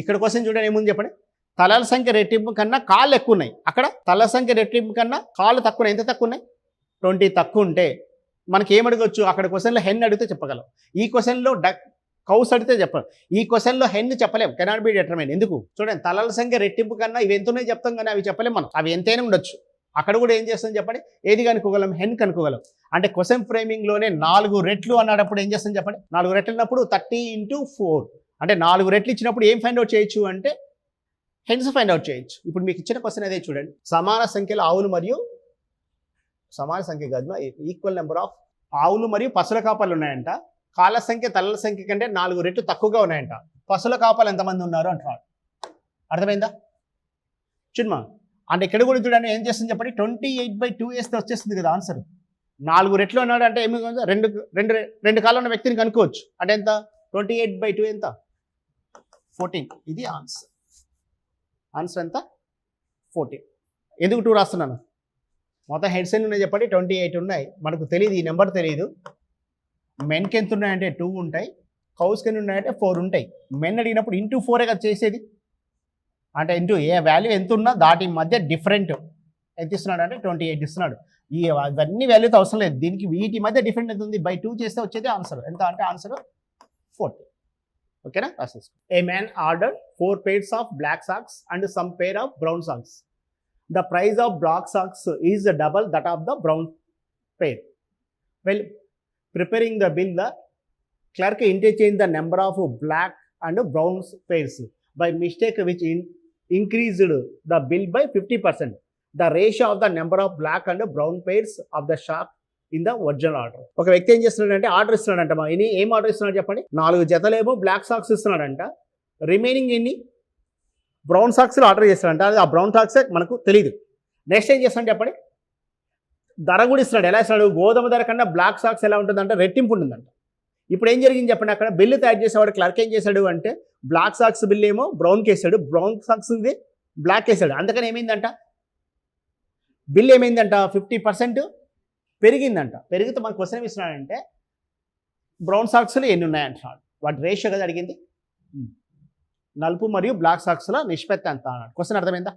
ఇక్కడ క్వశ్చన్ చూడండి ఏముంది చెప్పండి, తలల సంఖ్య రెట్టింపు కన్నా కాళ్ళు ఎక్కువ ఉన్నాయి, అక్కడ తలల సంఖ్య రెట్టింపు కన్నా కాళ్ళు తక్కువ ఉన్నాయి, ఎంత తక్కువ ఉన్నాయి 20 తక్కువ ఉంటే మనకి ఏమడగొచ్చు, అక్కడ క్వశ్చన్లో హెన్ అడిగితే చెప్పగలం, ఈ క్వశ్చన్లో కౌస్ అడిగితే చెప్పాలి, ఈ క్వశ్చన్లో హెన్ చెప్పలేం, కెనాట్ బి డిటర్మైన్. ఎందుకు చూడండి, తలల సంఖ్య రెట్టింపు కన్నా ఇవి ఎంత ఉన్నాయి చెప్తాం కానీ అవి చెప్పలేం మనం, అవి ఎంతైనా ఉండొచ్చు. అక్కడ కూడా ఏం చేస్తాం చెప్పండి, ఏది కనుక్కోగలం, హెన్ కనుక్కోగలం. అంటే క్వశ్చన్ ఫ్రేమింగ్లోనే 4 రెట్లు అన్నప్పుడు ఏం చేస్తాం చెప్పండి, 4 రెట్లు అన్నప్పుడు 30 × 4 అంటే 4 రెట్లు ఇచ్చినప్పుడు ఏం ఫైండ్ అవుట్ చేయొచ్చు అంటే హెన్స్ ఫైండ్ అవుట్ చేయొచ్చు. ఇప్పుడు మీకు ఇచ్చిన క్వశ్చన్ అదే చూడండి, సమాన సంఖ్యలో ఆవులు మరియు సమాన సంఖ్య కాదు, ఈక్వల్ నెంబర్ ఆఫ్ ఆవులు మరియు పశువుల కాపాలు ఉన్నాయంట, కాళ్ళ సంఖ్య తలల సంఖ్య కంటే 4 రెట్లు తక్కువగా ఉన్నాయంట, పశువుల కాపాలు ఎంతమంది ఉన్నారు అంటున్నాడు. అర్థమైందా చున్మా, అంటే ఇక్కడ కూడా చూడండి ఏం చేస్తుంది చెప్పండి, 28/2 వేస్తే వచ్చేస్తుంది కదా ఆన్సర్. 4 రెట్లు అన్నాడు అంటే ఏమి, రెండు కాళ్ళు ఉన్న వ్యక్తిని కనుక్కోవచ్చు, అంటే ఎంత 28/2 ఎంత 14. ఇది ఆన్సర్ ఎంత 14. ఎందుకు 2 రాస్తున్నాను, మొత్తం హెడ్స్ ఎన్ని ఉన్నాయి చెప్పండి 28 ఉన్నాయి, మనకు తెలియదు, ఈ నెంబర్ తెలియదు. మెన్కి ఎంత ఉన్నాయంటే 2 ఉంటాయి, కౌస్కి ఎన్ని ఉన్నాయంటే 4 ఉంటాయి. మెన్ అడిగినప్పుడు ఇంటూ 4 కదా చేసేది, అంటే ఇంటూ ఏ వాల్యూ ఎంత ఉన్నా దాటి మధ్య డిఫరెంట్ ఎంత ఇస్తున్నాడు అంటే 28 ఇస్తున్నాడు. ఇవన్నీ వాల్యూతో అవసరం లేదు, దీనికి వీటి మధ్య డిఫరెంట్ ఎంత ఉంది, బై 2 చేస్తే వచ్చేది ఆన్సర్ ఎంత అంటే ఆన్సర్ 40. ఓకేనా, రాసేసుకో. A man order 4 pairs of black socks and some pair of brown socks. The price of black socks is double that of the brown pair. Well, preparing the bill, the clerk interchanged the number of black and brown pairs by mistake, which increased the bill by 50%. The ratio of the number of black and brown pairs of the sock in the original order. ఒక వ్యక్తి ఏం చేస్తున్నాడంటే order ఇస్తున్నాడంట, ఏం order ఇస్తున్నాడు చెప్పండి, 4 జతలేమో black socks ఇస్తున్నాడంట, remaining ఎన్ని brown సాక్స్లో order చేస్తాడంట, అది ఆ బ్రౌన్ సాక్సే మనకు తెలియదు. నెక్స్ట్ ఏం చేస్తాడు చెప్పండి, ధర కూడా ఇస్తున్నాడు, ఎలా ఇస్తున్నాడు, గోధుమ ధర కన్నా బ్లాక్ సాక్స్ ఎలా ఉంటుందంట రెట్టింపు ఉంటుందంట. ఇప్పుడు ఏం జరిగింది చెప్పండి, అక్కడ బిల్లు తయారు చేసేవాడు క్లర్క్ ఏం చేశాడు అంటే బ్లాక్ సాక్స్ బిల్ ఏమో బ్రౌన్కి వేసాడు, బ్రౌన్ సాక్స్ ఇది బ్లాక్ వేసాడు, అందుకని ఏమైందంట బిల్ ఏమైందంట 50% పెరిగిందంట. పెరిగితే మనకు క్వశ్చన్ ఏమి ఇస్తున్నాడంటే బ్రౌన్ సాక్స్లో ఎన్ని ఉన్నాయంటున్నాడు, వాటి రేషియో కదా అడిగింది, నలుపు మరియు బ్లాక్ సాక్స్లో నిష్పత్తి ఎంత అన్నాడు. క్వశ్చన్ అర్థమైందా,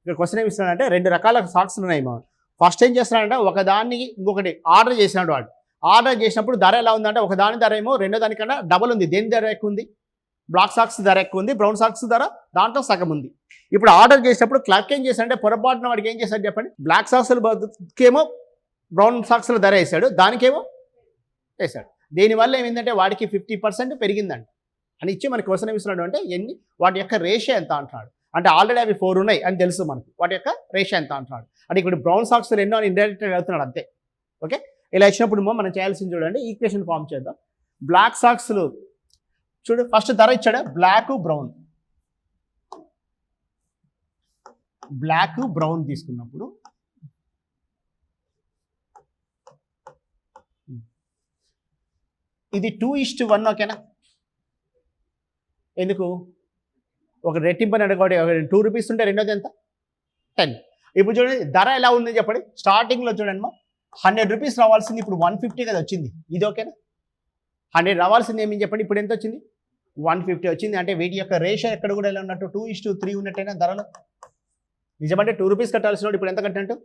ఇక్కడ క్వశ్చన్ ఏమి ఇస్తున్నాడంటే 2 రకాల సాక్స్ ఉన్నాయి. ఫస్ట్ ఏం చేస్తున్నాడంటే ఒకదాన్ని ఇంకొకటి ఆర్డర్ చేసినాడు, వాడు ఆర్డర్ చేసినప్పుడు ధర ఎలా ఉందంటే ఒకదాని ధర ఏమో రెండో దానికన్నా డబల్ ఉంది. దేని ధర ఎక్కువ ఉంది, బ్లాక్ సాక్స్ ధర ఎక్కువ ఉంది, బ్రౌన్ సాక్స్ ధర దాంట్లో సగం ఉంది. ఇప్పుడు ఆర్డర్ చేసినప్పుడు క్లర్క్ ఏం చేశాడంటే పొరపాటున వాడికి ఏం చేశాడు చెప్పండి, బ్లాక్ సాక్స్కేమో బ్రౌన్ సాక్స్ల ధర వేసాడు, దానికేమో వేసాడు. దీనివల్ల ఏమైందంటే వాడికి 50% పెరిగిందంట అని ఇచ్చి మనకి క్వశ్చన్ ఏమిస్తున్నాడు అంటే ఎన్ని వాటి యొక్క రేషియో ఎంత అంటున్నాడు. అంటే ఆల్రెడీ అవి 4 ఉన్నాయి అని తెలుసు మనకు, వాటి యొక్క రేషియో ఎంత అంటున్నాడు. అంటే ఇప్పుడు బ్రౌన్ సాక్స్ ఎన్నో అని ఇండైరెక్ట్గా వెళ్తున్నాడు అంతే. ఓకే, ఇలా ఇచ్చినప్పుడు మనం చేయాల్సింది చూడండి, ఈక్వేషన్ ఫామ్ చేద్దాం. బ్లాక్ సాక్స్లు చూడు, ఫస్ట్ ధర ఇచ్చాడు బ్లాక్ బ్రౌన్ తీసుకున్నప్పుడు ఇది 2:1. ఓకేనా, ఎందుకు ఒక రెట్టింపు అని అడగబడి 2 రూపీస్ ఉంటే రెండోది ఎంత 10. ఇప్పుడు చూడండి ధర ఎలా ఉంది చెప్పండి, స్టార్టింగ్లో చూడండి 100 రూపీస్ రావాల్సింది ఇప్పుడు 150 కదా వచ్చింది, ఇది ఓకేనా. 100 రావాల్సింది ఏమి చెప్పండి, ఇప్పుడు ఎంత వచ్చింది 150 వచ్చింది. అంటే వీటి యొక్క రేషియో ఎక్కడ కూడా ఎలా ఉన్నట్టు 2:3 ఉన్నట్టయినా ధరలో నిజమంటే 2 రూపీస్ కట్టాల్సిన ఇప్పుడు ఎంత కట్టినట్టు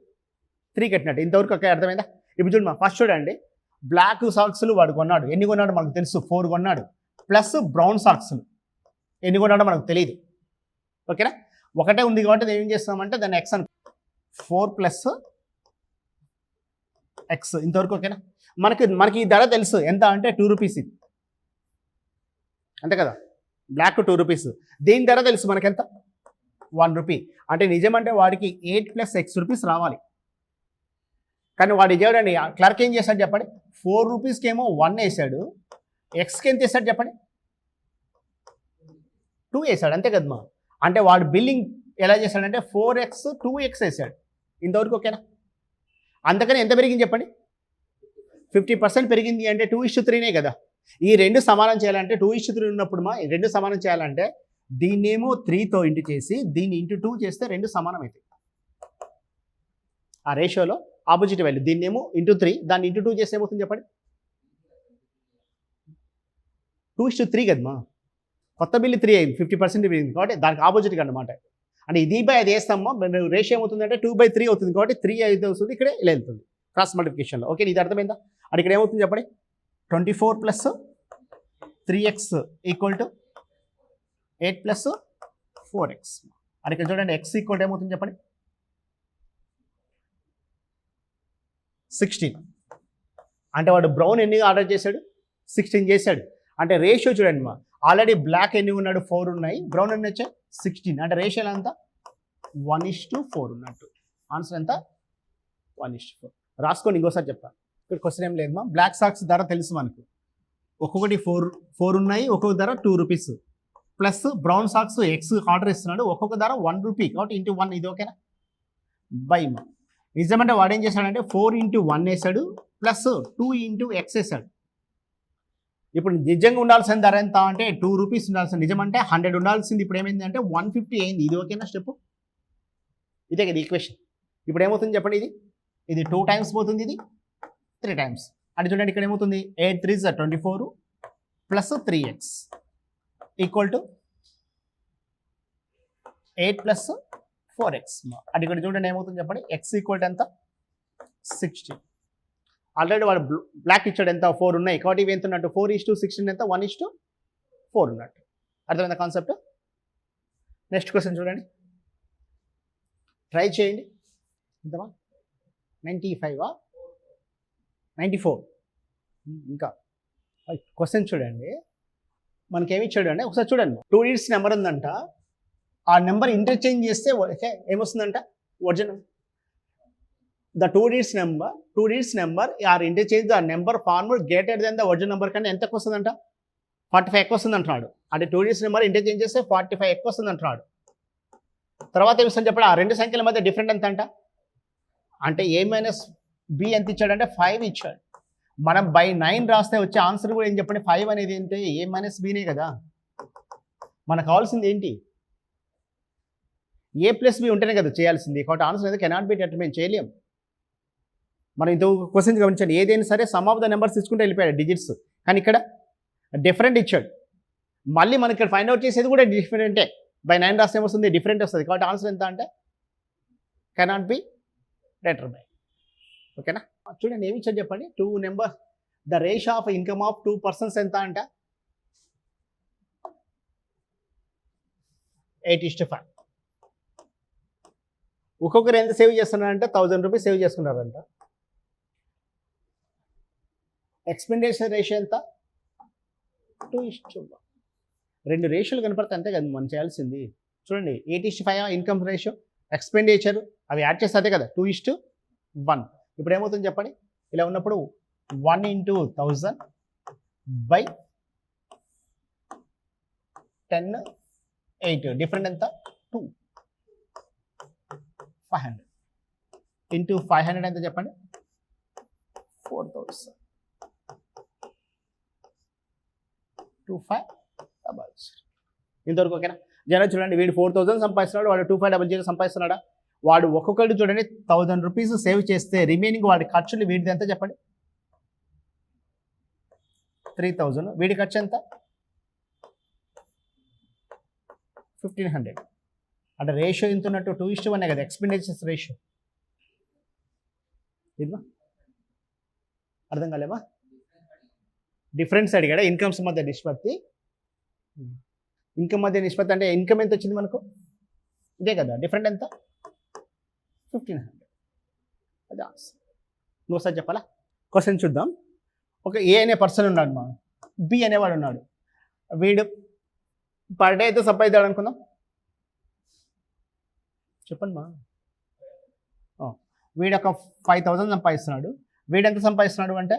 3 కట్టినట్టు. ఇంతవరకు ఒక అర్థమైందా. ఇప్పుడు చూడండి ఫస్ట్ చూడండి, బ్లాక్ సాక్స్లు వాడు కొన్నాడు, ఎన్ని కొన్నాడు మనకు తెలుసు 4 కొన్నాడు, ప్లస్ బ్రౌన్ సాక్స్లు ఎన్ని కొన్నాడో మనకు తెలియదు. ఓకేనా, ఒకటే ఉంది కాబట్టి ఏం చేస్తామంటే దాన్ని ఎక్స్ అని 4 + x ఇంతవరకు. ఓకేనా, మనకి ఈ ధర తెలుసు ఎంత అంటే 2 రూపీస్ ఇది, అంతే కదా, బ్లాక్ 2 రూపీస్. దీని ధర తెలుసు మనకి ఎంత, 1 రూపీ. అంటే నిజమంటే వాడికి 8 + x రూపీస్ రావాలి. కానీ వాడు ఇచ్చాడండి, క్లర్క్ ఏం చేశాడు చెప్పండి, 4 రూపీస్కి ఏమో 1 వేసాడు, ఎక్స్కి ఎంత వేసాడు చెప్పండి, 2 వేసాడు, అంతే కదమ్మా. అంటే వాడు బిల్లింగ్ ఎలా చేశాడంటే 4x 2x వేసాడు. ఇంతవరకు ఓకేనా? అందుకని ఎంత పెరిగింది చెప్పండి, 50% పెరిగింది. అంటే 2:3నే కదా. ఈ రెండు సమానం చేయాలంటే 2:3 ఉన్నప్పుడు ఈ రెండు సమానం చేయాలంటే దీన్నేమో 3తో ఇంటూ చేసి దీన్ని ఇంటూ 2 చేస్తే రెండు సమానం అవుతాయి. ఆ రేషియోలో ఆపోజిట్ వాల్యూ, దీన్నేమో ఇంటూ 3 దాన్ని ఇంటూ 2 చేస్తే ఏమవుతుంది చెప్పండి, 2:3 కదమ్మా. కొత్త బిల్లు 3 అయింది, 50% పెరిగింది కాబట్టి దానికి ఆపోజిట్గా అన్నమాట. అంటే ఇది బై అది వేస్తామో రేషియో ఏమవుతుందంటే 2/3 అవుతుంది కాబట్టి 3 అయితే వస్తుంది, ఇక్కడ ఇలా వెళ్తుంది క్రాస్ మల్టిప్లికేషన్లో. ఓకే, ఇది అర్థమైందా? అది ఇక్కడ ఏమవుతుంది చెప్పండి, 24 + 3x = 8 + 4x. అది ఇక్కడ చూడండి, x = ఏమవుతుంది చెప్పండి, 16. అంటే వాడు బ్రౌన్ ఎన్ని ఆర్డర్ చేశాడు, 16 చేశాడు. అంటే రేషియో చూడండి మా, ఆల్రెడీ బ్లాక్ ఎన్ని ఉన్నాడు, 4 ఉన్నాయి, బ్రౌన్ ఎన్ని వచ్చాయి 16. అంటే రేషియో ఎంత, 1:4 ఉన్నట్టు. ఆన్సర్ ఎంత, 1:4. రాసుకోండి, ఇంకోసారి చెప్తాను. ఇక్కడ క్వశ్చన్ ఏం లేదు మా, బ్లాక్ సాక్స్ ధర తెలుసు మనకు, ఒక్కొక్కటి 4 ఉన్నాయి, ఒక్కొక్క ధర 2 rupees, plus brown socks X order ఇస్తున్నాడు, ఒక్కొక్క ధర 1 రూపీ కాబట్టి ఇంటూ 1, ఇది ఓకేనా? బై మా, నిజమంటే వాడు ఏం చేశాడంటే 4 × 1 వేసాడు ప్లస్ 2 × x వేసాడు. ఇప్పుడు నిజంగా ఉండాల్సిన ధర ఎంత అంటే 2 రూపీస్ ఉండాల్సిన, నిజమంటే 100 ఉండాల్సింది, ఇప్పుడు ఏమైంది అంటే 150 అయింది. ఇది ఓకేనా స్టెప్? ఇదే కదా ఈక్వేషన్. ఇప్పుడు ఏమవుతుంది చెప్పండి, ఇది 2 టైమ్స్ పోతుంది, ఇది 3 టైమ్స్. అంటే చూడండి ఇక్కడ ఏమవుతుంది, 8 3 = 24 ప్లస్ 3x = 8 + 4x. అంటే ఇక్కడ చూడండి ఏమవుతుంది చెప్పండి, x = ఎంత, 16. ఆల్రెడీ వాడు బ్లాక్ ఇచ్చాడు, ఎంత 4 ఉన్నాయి కాబట్టి ఇవి ఎంత ఉన్నట్టు, 4:16 ఎంత, 1:4 ఉన్నట్టు. అర్థమైందా కాన్సెప్ట్? నెక్స్ట్ క్వశ్చన్ చూడండి, ట్రై చేయండి. ఎంతమా, 95 94. ఇంకా క్వశ్చన్ చూడండి, మనకేమి ఇచ్చాడు అంటే ఒకసారి చూడండి, 2 digits నెంబర్ ఉందంట, ఆ నెంబర్ ఇంటర్చేంజ్ చేస్తే ఏమొస్తుందంట, original. The 2 digits number are interchange the number formed greater than the original number కన్నా ఎంత ఎక్కువ వస్తుందంట, 45 ఎక్కువ వస్తుంది అంటున్నాడు. అంటే 2 digits నెంబర్ ఇంటర్చేంజ్ చేస్తే 45 ఎక్కువ వస్తుంది అంటున్నాడు. తర్వాత ఏమిస్తుంది చెప్పండి, ఆ రెండు సంఖ్యల మధ్య డిఫరెంట్ ఎంత అంట, అంటే a - b ఎంత ఇచ్చాడంటే 5 ఇచ్చాడు. మనం బై 9 రాస్తే వచ్చే ఆన్సర్ కూడా ఏం చెప్పండి, 5 అనేది ఏంటి, a - bనే కదా. మనకు కావాల్సింది ఏంటి, a + b ఉంటేనే కదా చేయాల్సింది. కాబట్టి ఆన్సర్ అనేది కెనాట్ బి డిటర్మైన్, చేయలేం. మనం ఇంత క్వశ్చన్ గమనించండి, ఏదైనా సరే సమ్ ఆఫ్ ద నెంబర్స్ తీసుకుంటే వెళ్ళిపోయాడు డిజిట్స్, కానీ ఇక్కడ డిఫరెంట్ ఇచ్చాడు. మళ్ళీ మనకి ఇక్కడ ఫైండ్ అవుట్ చేసేది కూడా డిఫరెంటే, బై 9 రాస్తే ఏమొస్తుంది, డిఫరెంట్ వస్తుంది. కాబట్టి ఆన్సర్ ఎంత అంటే కెనాట్ బి డిటర్మైన్. ఓకేనా? చూడండి ఏమి ఇచ్చాడు చెప్పండి, 2 number, the ratio of income of 2 persons ఎంత అంట, 8:5. ఒక్కొక్కరు ఎంత సేవ్ చేస్తున్నారంటే 1000 రూపీస్ సేవ్ చేసుకున్నారంట. ఎక్స్పెండిచర్ రేషియో ఎంత, 2:1. రెండు రేషియోలు కనపడతాయి, అంతే కదా మనం చేయాల్సింది. చూడండి 8:5 ఇన్కమ్ రేషియో, ఎక్స్పెండిచర్ అవి యాడ్ చేస్తే అదే కదా 2:1. ఇప్పుడు ఏమవుతుంది చెప్పండి, ఇలా ఉన్నప్పుడు 1 × 1000 బై 10 8, డిఫరెంట్ ఎంత, 2. 500 ఇంటూ 500 ఎంత చెప్పండి, 4000. 2500. ఇంతవరకు ఓకేనా? జనం చూడండి, వీడు 4000 సంపాదిస్తున్నాడు, వాడు 2500 సంపాదిస్తున్నాడా, వాడు ఒక్కొక్కటి చూడండి 1000 రూపీస్ సేవ్ చేస్తే రిమైనింగ్ వాడి ఖర్చులు వీడిది ఎంత చెప్పండి, 3000. వీడి ఖర్చు ఎంత, 1500. అంటే రేషియో ఎంత ఉన్నట్టు, 2:1 కదా ఎక్స్పెండిచర్స్ రేషియో. ఇదిగో అర్థం కాలేమా, డిఫరెన్స్ అడిగాడా, ఇన్కమ్స్ మధ్య నిష్పత్తి. ఇన్కమ్ మధ్య నిష్పత్తి అంటే ఇన్కమ్ ఎంత వచ్చింది మనకు, ఇదే కదా, డిఫరెంట్ ఎంత, 1500. అది ఆన్సర్. ఇంకోసారి చెప్పాలా, క్వశ్చన్ చూద్దాం. ఒక ఏ అనే పర్సన్ ఉన్నాడు మా, బి అనేవాడు ఉన్నాడు. వీడు పర్ డే అయితే సంపాదిస్తాడు అనుకుందాం, చెప్పండి మా. వీడు ఒక 5,000 సంపాదిస్తున్నాడు, వీడు ఎంత సంపాదిస్తున్నాడు అంటే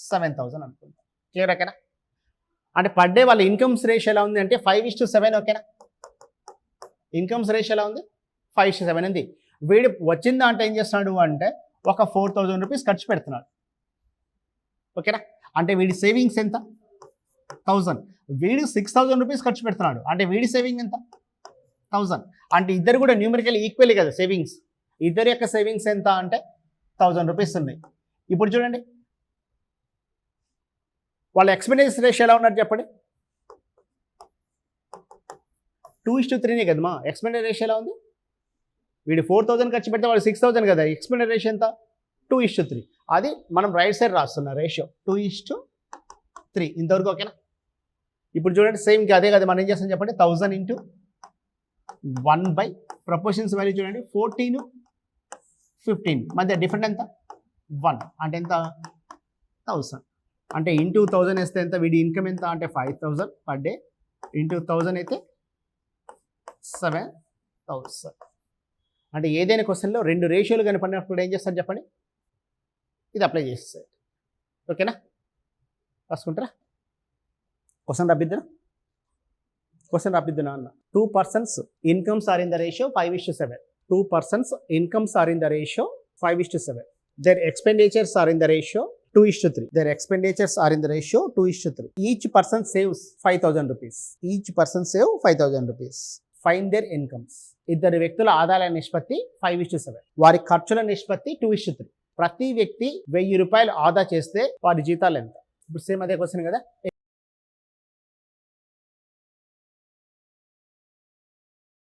7,000 అనుకుందాం. క్లియర్ ఓకేనా? అంటే పర్ డే వాళ్ళ ఇన్కమ్స్ రేషియో ఎలా ఉంది అంటే 5:7. ఓకేనా? ఇన్కమ్స్ రేషియో ఎలా ఉంది? 5:7 ఉంది. వీడు వచ్చిందా అంటే ఏం చేస్తున్నాడు అంటే ఒక 4,000 రూపీస్ ఖర్చు పెడుతున్నాడు. ఓకేనా? అంటే వీడి సేవింగ్స్ ఎంత? 1,000. వీడు 6,000 రూపీస్ ఖర్చు పెడుతున్నాడు, అంటే వీడి సేవింగ్ ఎంత? 1,000. అంటే ఇద్దరు కూడా న్యూమరికల్ ఈక్వల్ కదా సేవింగ్స్. ఇద్దరి యొక్క సేవింగ్స్ ఎంత అంటే 1,000 రూపీస్ ఉన్నాయి. ఇప్పుడు చూడండి వాళ్ళ ఎక్స్పెండిచర్ రేషియో ఎలా ఉన్నట్టు చెప్పండి. 2:3 కదమ్మా. ఎక్స్పెండిచర్ రేషియో ఎలా ఉంది? వీడు 4,000 ఖర్చు పెడితే వాడు 6,000 కదా. ఎక్స్పెండిచర్ రేషియో ఎంత? 2:3. అది మనం రైట్ సైడ్ రాస్తున్న రేషియో 2:3. ఇంతవరకు ఓకేనా? ఇప్పుడు చూడండి సేమ్ అదే కదా, మనం ఏం చేస్తాం చెప్పండి. 1,000 ఇంటూ 1 బై ప్రపోర్షన్స్ వాల్యూ చూడండి 14-15 మధ్య డిఫరెంట్ ఎంత? 1. అంటే ఎంత? 1,000. అంటే ఇంటూ 1,000 వేస్తే ఎంత? వీడి ఇన్కమ్ ఎంత అంటే 5,000 పర్ డే. ఇంటూ 1,000 అయితే 7,000. అంటే ఏదైనా క్వశ్చన్లో 2 రేషియోలు కనపడినప్పుడు ఏం చేస్తారు చెప్పండి, ఇది అప్లై చేస్తారు. ఓకేనా? రాసుకుంటారా? క్వశ్చన్ రాపిద్దునా అన్న. 2 persons incomes are in the ratio 5:7. 2 persons incomes are in the ratio 5:7. Their expenditures are in the ratio 2:3. Their expenditures are in the ratio 2:3. Each person saves 5,000 rupees. Each person save 5,000 rupees. Find their incomes. ఇద్దరు వ్యక్తుల ఆదాయాల నిష్పత్తి 5:7. వారి ఖర్చుల నిష్పత్తి 2:3. ప్రతి వ్యక్తి 1,000 రూపాయలు ఆదా చేస్తే వారి జీతాలు ఎంత? ఇప్పుడు సేమ్ అదే క్వశ్చన్ కదా.